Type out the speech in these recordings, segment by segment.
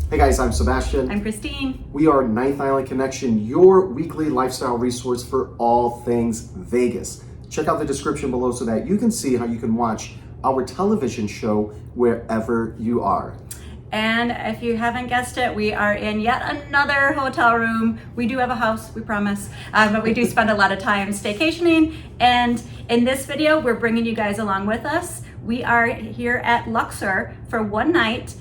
Hey guys, I'm Sebastian. I'm Christine. We are Ninth Island Connection, your weekly lifestyle resource for all things Vegas. Check out the description below so that you can see how you can watch our television show wherever you are. And if you haven't guessed it, we are in yet another hotel room. We do have a house, we promise, but we do spend a lot of time staycationing. And in this video, we're bringing you guys along with us. We are here at Luxor for one night.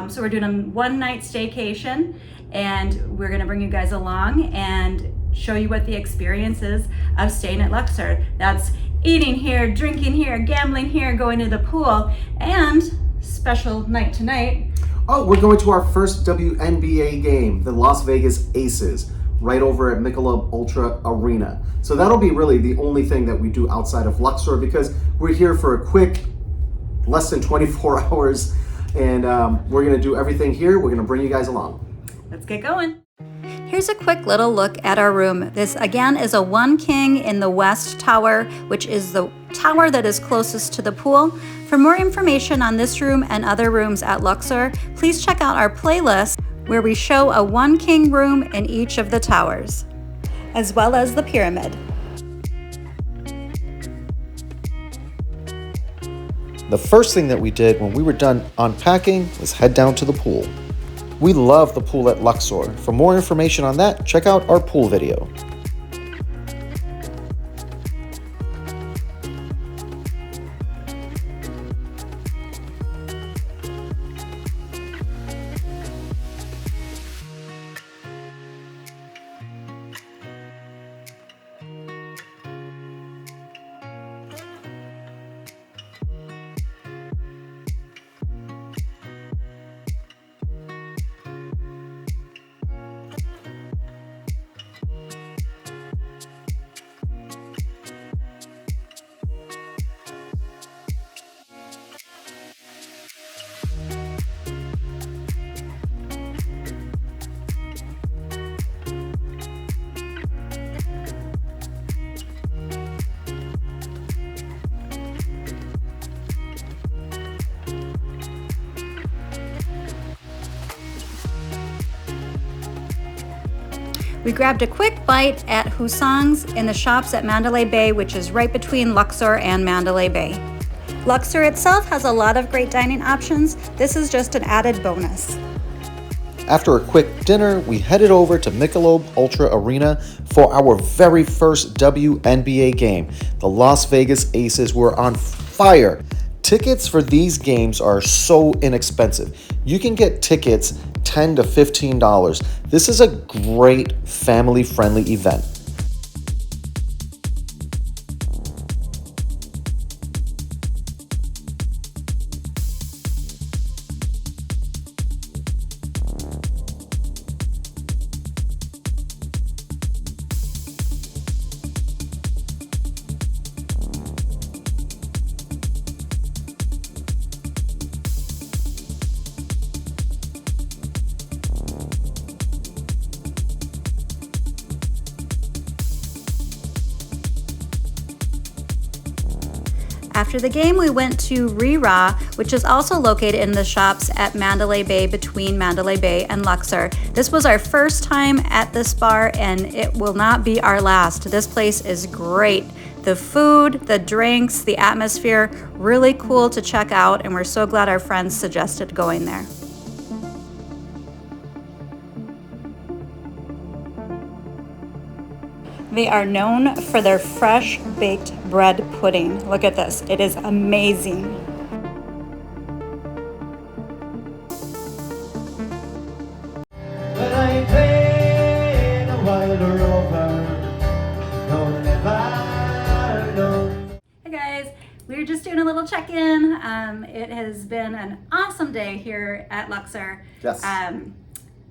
So we're doing a one-night staycation, and we're gonna bring you guys along and show you what the experience is of staying at Luxor. That's eating here, drinking here, gambling here, going to the pool, and special night tonight. Oh, we're going to our first WNBA game, the Las Vegas Aces, right over at Michelob Ultra Arena. So that'll be really the only thing that we do outside of Luxor, because we're here for a quick, less than 24 hours. And we're gonna do everything here. We're gonna bring you guys along. Let's get going. Here's a quick little look at our room. This again is a one king in the West Tower, which is the tower that is closest to the pool. For more information on this room and other rooms at Luxor, please check out our playlist where we show a one king room in each of the towers, as well as the pyramid. The first thing that we did when we were done unpacking was head down to the pool. We love the pool at Luxor. For more information on that, check out our pool video. We grabbed a quick bite at Husang's in the shops at Mandalay Bay, which is right between Luxor and Mandalay Bay. Luxor itself has a lot of great dining options. This is just an added bonus. After a quick dinner, we headed over to Michelob Ultra Arena for our very first WNBA game. The Las Vegas Aces were on fire. Tickets for these games are so inexpensive. You can get tickets $10 to $15. This is a great family-friendly event. After the game, we went to Rira, which is also located in the shops at Mandalay Bay between Mandalay Bay and Luxor. This was our first time at this bar, and it will not be our last. This place is great. The food, the drinks, the atmosphere, really cool to check out, and we're so glad our friends suggested going there. They are known for their fresh baked bread pudding. Look at this, it is amazing. Hey guys, we're just doing a little check-in. It has been an awesome day here at Luxor. Yes.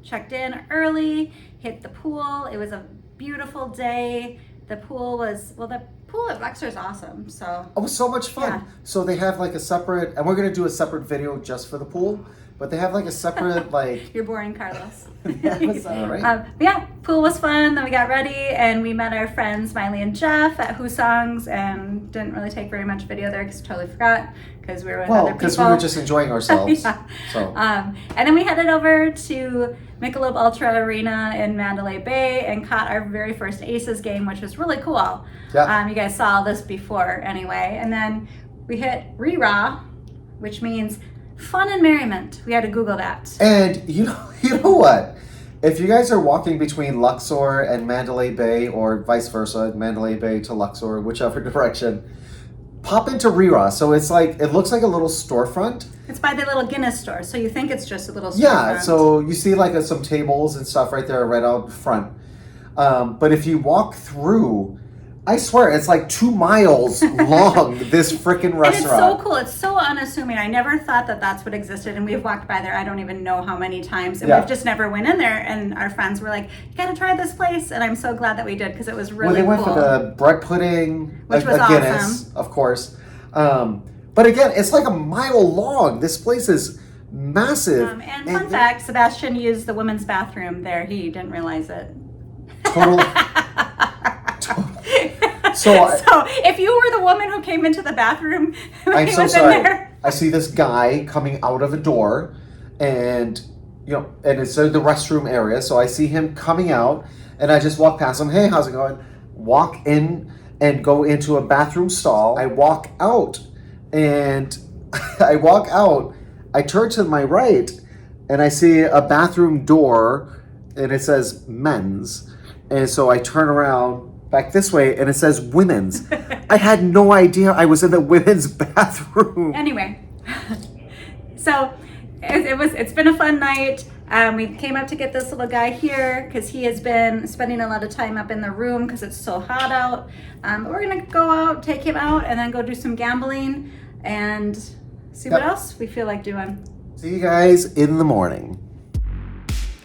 Checked in early, hit the pool. It was a beautiful day. The pool was, well, the pool at Luxor is awesome. So it was so much fun. Yeah. So they have like a separate, and we're gonna do a separate video just for the pool, but they have like a separate like. You're boring, Carlos. Yeah, was that all right? Yeah, Pool was fun. Then we got ready and we met our friends Miley and Jeff at Who Songs, and didn't really take very much video there because totally forgot because we were with other people. Because we were just enjoying ourselves. Yeah. So. And then we headed over to Michelob Ultra Arena in Mandalay Bay and caught our very first Aces game, which was really cool. Yeah. You guys saw this before anyway. And then we hit Re-Ra, which means fun and merriment. We had to Google that. And you know what? If you guys are walking between Luxor and Mandalay Bay, or vice versa, Mandalay Bay to Luxor, whichever direction, pop into Re-Ra. So it's like, it looks like a little storefront. It's by the little Guinness store, so you think it's just a little storefront. Yeah, so you see like some tables and stuff right there, right out front. But if you walk through, I swear, it's like 2 miles long, this freaking restaurant. And it's so cool. It's so unassuming. I never thought that that's what existed. And we've walked by there, I don't even know how many times. And Yeah. we've just never went in there. And our friends were like, you got to try this place. And I'm so glad that we did because it was really Well, they cool. went for the bread pudding, Which was a Guinness, awesome. of course. But again, it's like a mile long. This place is massive. And fun fact, Sebastian used the women's bathroom there. He didn't realize it. Totally. So if you were the woman who came into the bathroom when I'm he so was sorry. in there. I see this guy coming out of a door, and and it's the restroom area. So I see him coming out, and I just walk past him. Hey, how's it going? Walk in and go into a bathroom stall. I walk out, and I turn to my right, and I see a bathroom door, and it says men's, and so I turn around back this way, and it says women's. I had no idea I was in the women's bathroom. Anyway, so it's been a fun night. We came up to get this little guy here because he has been spending a lot of time up in the room because it's so hot out. We're gonna go out, take him out, and then go do some gambling and see what else we feel like doing. See you guys in the morning.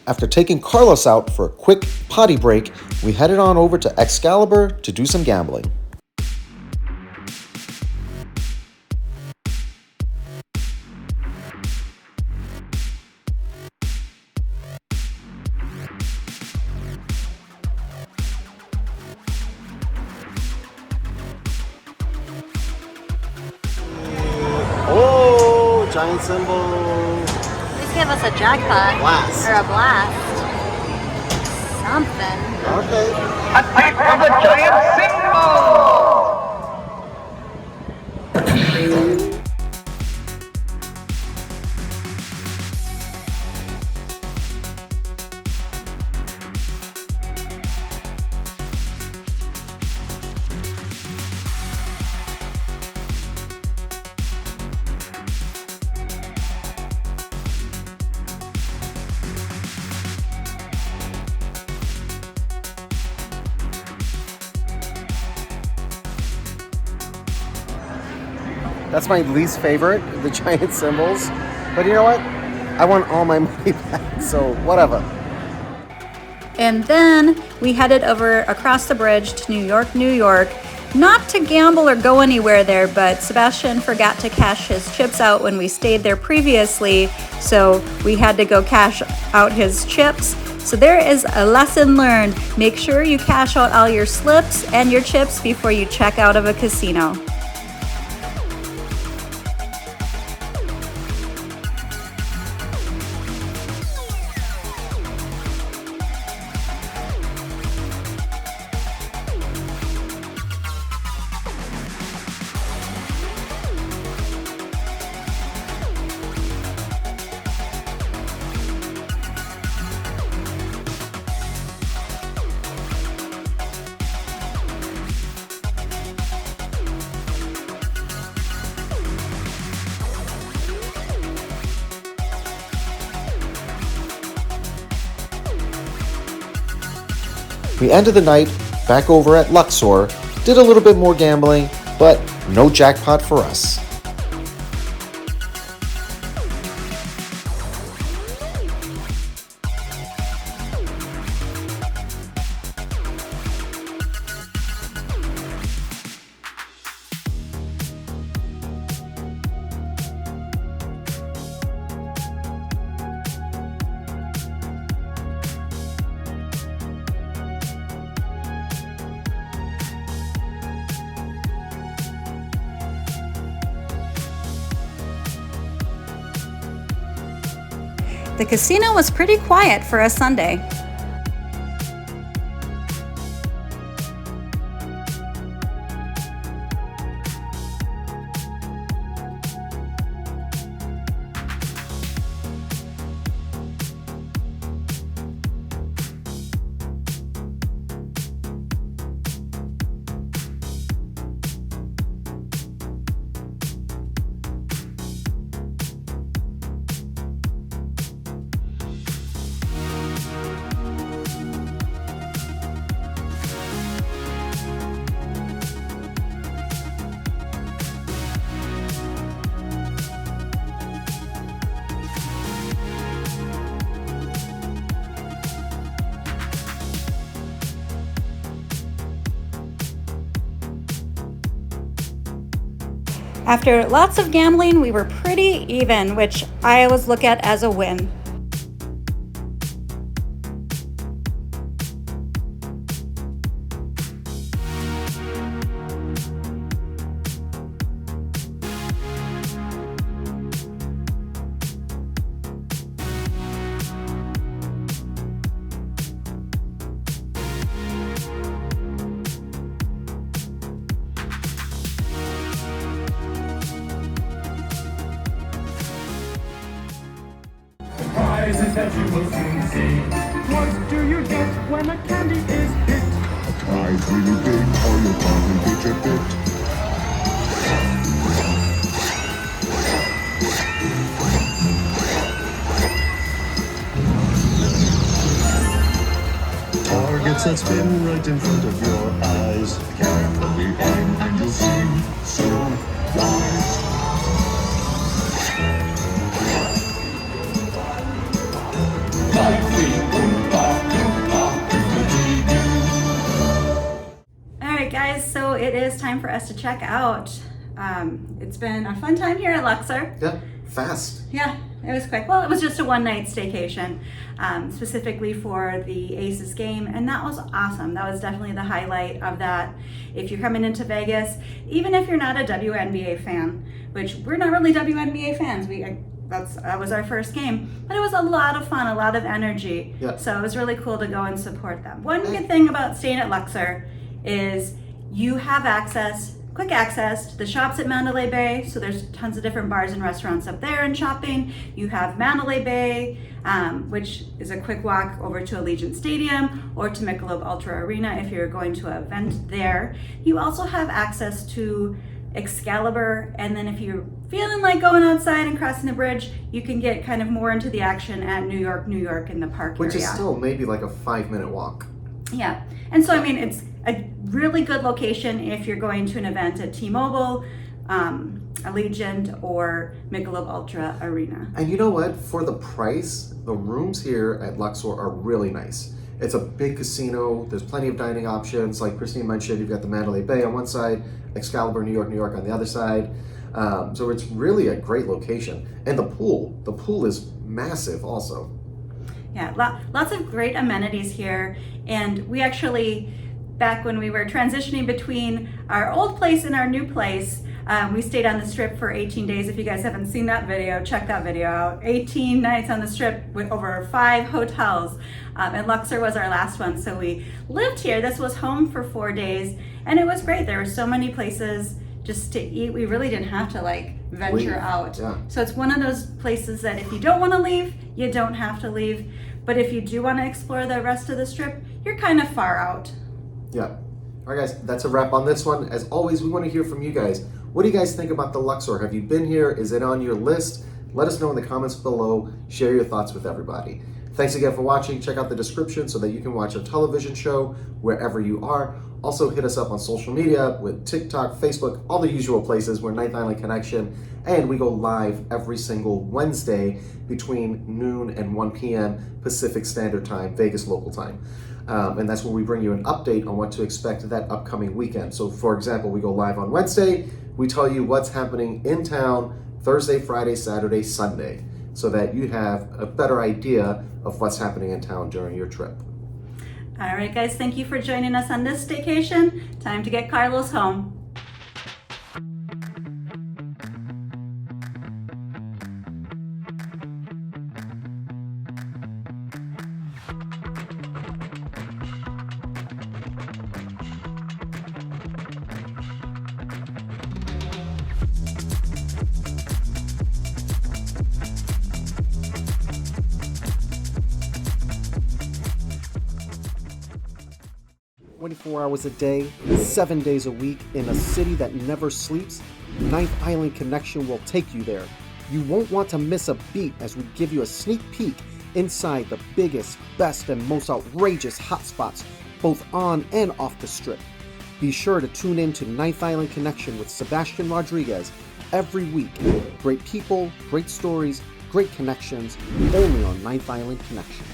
After taking Carlos out for a quick potty break, we headed on over to Excalibur to do some gambling. Oh, giant symbol. Please give us a jackpot. Blast. Or a blast. Something. Okay. Attack from the giant symbol! That's my least favorite, the giant symbols. But you know what? I want all my money back, so whatever. And then we headed over across the bridge to New York, New York. Not to gamble or go anywhere there, but Sebastian forgot to cash his chips out when we stayed there previously, so we had to go cash out his chips. So there is a lesson learned. Make sure you cash out all your slips and your chips before you check out of a casino. We ended the night back over at Luxor, did a little bit more gambling, but no jackpot for us. The casino was pretty quiet for a Sunday. After lots of gambling, we were pretty even, which I always look at as a win. Prizes that you will soon see. What do you get when a candy is hit? A prize really big, or you'll probably get your bit. Targets that spin right in front of your eyes. Carefully aim and you'll seem so wise. Alright guys, so it is time for us to check out. It's been a fun time here at Luxor. Yeah, fast. Yeah, it was quick. Well, it was just a one-night staycation, specifically for the Aces game, and that was awesome. That was definitely the highlight of that. If you're coming into Vegas, even if you're not a WNBA fan, which we're not really WNBA fans, that was our first game, but it was a lot of fun, a lot of energy. Yeah. So it was really cool to go and support them. One good thing about staying at Luxor is you have quick access to the shops at Mandalay Bay. So there's tons of different bars and restaurants up there and shopping. You have Mandalay Bay, which is a quick walk over to Allegiant Stadium or to Michelob Ultra Arena if you're going to an event there. You also have access to Excalibur, and then if you're feeling like going outside and crossing the bridge, you can get kind of more into the action at New York in the park Which area. is still maybe like a 5-minute walk. Yeah, and so I mean, it's a really good location if you're going to an event at T-Mobile, Allegiant, or Michelob Ultra Arena. And you know what? For the price, the rooms here at Luxor are really nice. It's a big casino. There's plenty of dining options. Like Christine mentioned, you've got the Mandalay Bay on one side, Excalibur, New York on the other side. So it's really a great location. And the pool is massive also. Yeah, lots of great amenities here. And we actually, back when we were transitioning between our old place and our new place, we stayed on the Strip for 18 days. If you guys haven't seen that video, check that video out. 18 nights on the Strip with over 5 hotels. And Luxor was our last one. So we lived here. This was home for 4 days. And it was great. There were so many places just to eat. We really didn't have to venture Leave. out. Yeah. So it's one of those places that if you don't want to leave, you don't have to leave. But if you do want to explore the rest of the Strip, you're kind of far out. Yeah. All right, guys, that's a wrap on this one. As always, we want to hear from you guys. What do you guys think about the Luxor? Have you been here? Is it on your list? Let us know in the comments below. Share your thoughts with everybody. Thanks again for watching. Check out the description so that you can watch a television show wherever you are. Also, hit us up on social media with TikTok, Facebook, all the usual places. We're Ninth Island Connection, and we go live every single Wednesday between noon and 1 p.m. Pacific Standard Time, Vegas local time. And that's where we bring you an update on what to expect that upcoming weekend. So, for example, we go live on Wednesday. We tell you what's happening in town Thursday, Friday, Saturday, Sunday, so that you have a better idea of what's happening in town during your trip. All right, guys, thank you for joining us on this staycation. Time to get Carlos home. 24 hours a day, 7 days a week, in a city that never sleeps, Ninth Island Connection will take you there. You won't want to miss a beat as we give you a sneak peek inside the biggest, best, and most outrageous hotspots, both on and off the strip. Be sure to tune in to Ninth Island Connection with Sebastian Rodriguez every week. Great people, great stories, great connections, only on Ninth Island Connection.